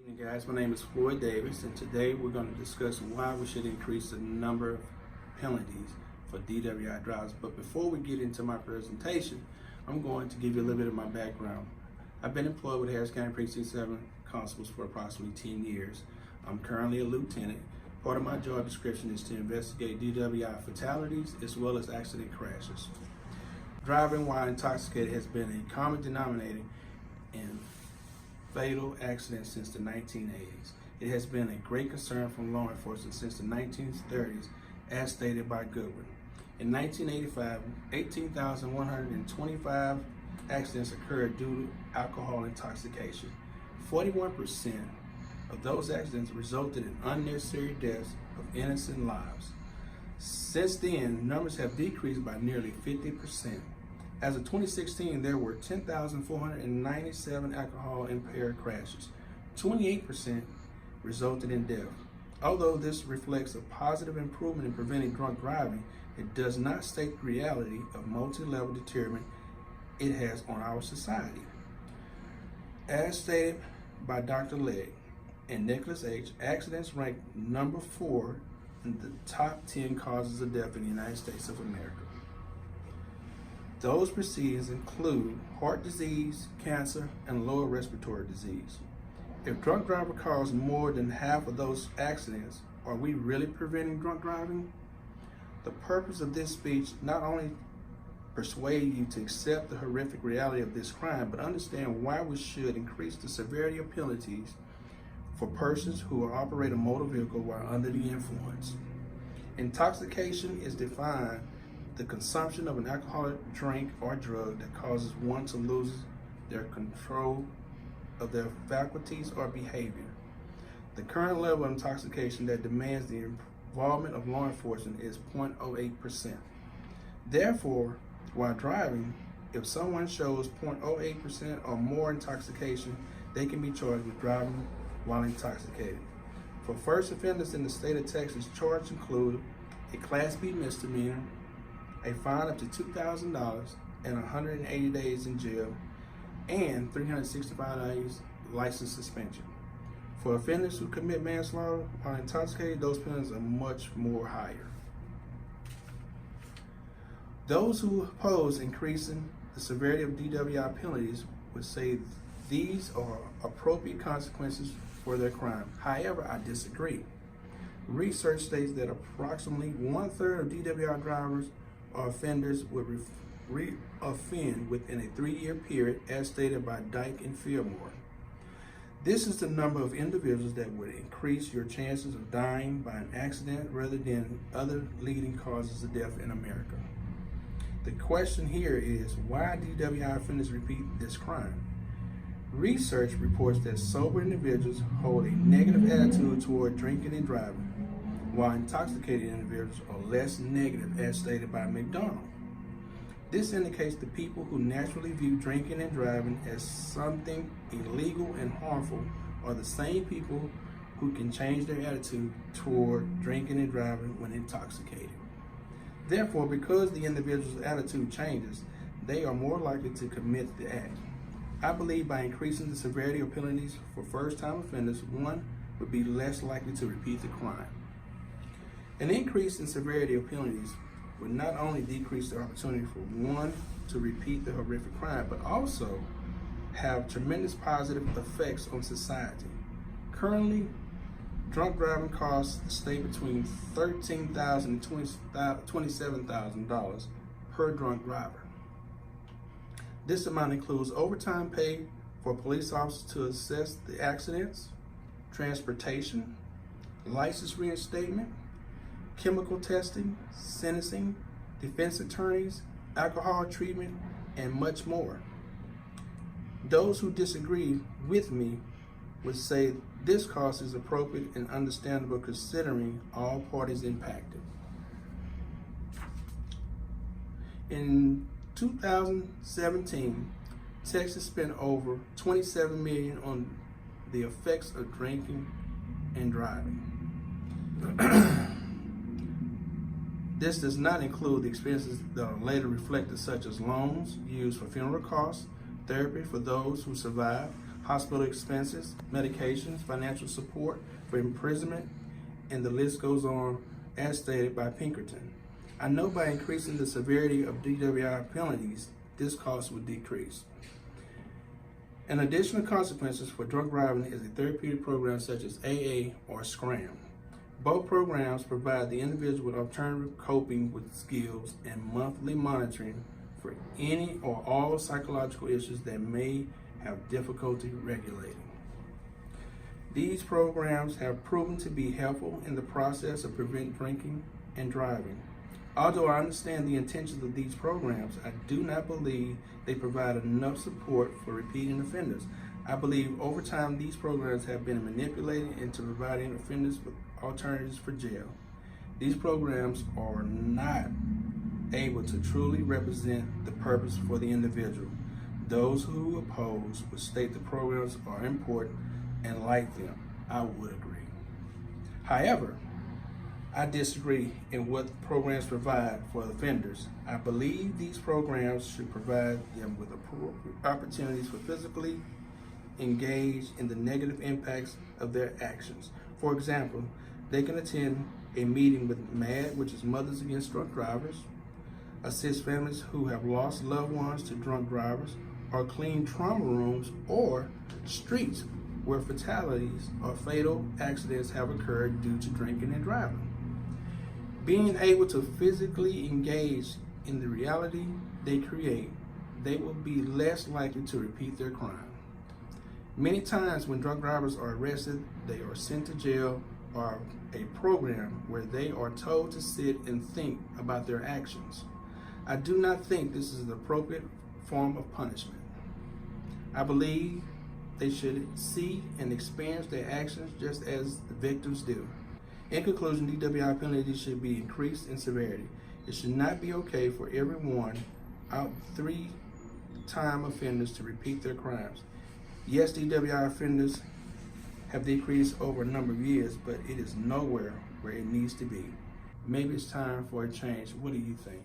Hey guys, my name is Floyd Davis, and today we're going to discuss why we should increase the number of penalties for DWI drivers. But before we get into my presentation, I'm going to give you a little bit of my background. I've been employed with Harris County Precinct 7 Constables for approximately 10 years. I'm currently a lieutenant. Part of my job description is to investigate DWI fatalities as well as accident crashes. Driving while intoxicated has been a common denominator in fatal accidents since the 1980s. It has been a great concern from law enforcement since the 1930s, as stated by Goodwin. In 1985, 18,125 accidents occurred due to alcohol intoxication. 41% of those accidents resulted in unnecessary deaths of innocent lives. Since then, numbers have decreased by nearly 50%. As of 2016, there were 10,497 alcohol-impaired crashes. 28% resulted in death. Although this reflects a positive improvement in preventing drunk driving, it does not state the reality of multi-level deterrent it has on our society. As stated by Dr. Legg and Nicholas H., accidents rank number 4 in the top 10 causes of death in the United States of America. Those proceedings include heart disease, cancer, and lower respiratory disease. If drunk driver caused more than half of those accidents, are we really preventing drunk driving? The purpose of this speech not only persuade you to accept the horrific reality of this crime, but understand why we should increase the severity of penalties for persons who operate a motor vehicle while under the influence. Intoxication is defined the consumption of an alcoholic drink or drug that causes one to lose their control of their faculties or behavior. The current level of intoxication that demands the involvement of law enforcement is 0.08%. Therefore, while driving, if someone shows 0.08% or more intoxication, they can be charged with driving while intoxicated. For first offenders in the state of Texas, charges include a Class B misdemeanor, a fine up to $2,000 and 180 days in jail, and 365 days license suspension. For offenders who commit manslaughter while intoxicated, those penalties are much more higher. Those who oppose increasing the severity of DWI penalties would say these are appropriate consequences for their crime. However, I disagree. Research states that approximately 1/3 of DWI drivers or offenders would re-offend within a 3-year period, as stated by Dyke and Fillmore. This is the number of individuals that would increase your chances of dying by an accident rather than other leading causes of death in America. The question here is, why DWI offenders repeat this crime? Research reports that sober individuals hold a negative attitude toward drinking and driving, while intoxicated individuals are less negative, as stated by McDonald. This indicates the people who naturally view drinking and driving as something illegal and harmful are the same people who can change their attitude toward drinking and driving when intoxicated. Therefore, because the individual's attitude changes, they are more likely to commit the act. I believe by increasing the severity of penalties for first-time offenders, one would be less likely to repeat the crime. An increase in severity of penalties would not only decrease the opportunity for one to repeat the horrific crime, but also have tremendous positive effects on society. Currently, drunk driving costs the state between $13,000 and $27,000 per drunk driver. This amount includes overtime pay for police officers to assess the accidents, transportation, license reinstatement, chemical testing, sentencing, defense attorneys, alcohol treatment, and much more. Those who disagree with me would say this cost is appropriate and understandable considering all parties impacted. In 2017, Texas spent over $27 million on the effects of drinking and driving. This does not include the expenses that are later reflected, such as loans used for funeral costs, therapy for those who survive, hospital expenses, medications, financial support for imprisonment, and the list goes on as stated by Pinkerton. I know by increasing the severity of DWI penalties, this cost would decrease. An additional consequences for drunk driving is a therapeutic program such as AA or SCRAM. Both programs provide the individual with alternative coping with skills and monthly monitoring for any or all psychological issues that may have difficulty regulating. These programs have proven to be helpful in the process of preventing drinking and driving. Although I understand the intentions of these programs, I do not believe they provide enough support for repeating offenders. I believe over time these programs have been manipulated into providing offenders with alternatives for jail. These programs are not able to truly represent the purpose for the individual. Those who oppose would state the programs are important and like them. I would agree. However, I disagree in what programs provide for offenders. I believe these programs should provide them with opportunities for physically engage in the negative impacts of their actions. For example, they can attend a meeting with MAD, which is Mothers Against Drunk Drivers, assist families who have lost loved ones to drunk drivers, or clean trauma rooms or streets where fatalities or fatal accidents have occurred due to drinking and driving. Being able to physically engage in the reality they create, they will be less likely to repeat their crime. Many times when drunk drivers are arrested, they are sent to jail or a program where they are told to sit and think about their actions. I do not think this is an appropriate form of punishment. I believe they should see and experience their actions just as the victims do. In conclusion, DWI penalties should be increased in severity. It should not be okay for everyone out 3-time offenders to repeat their crimes. Yes, DWI offenders have decreased over a number of years, but it is nowhere where it needs to be. Maybe it's time for a change. What do you think?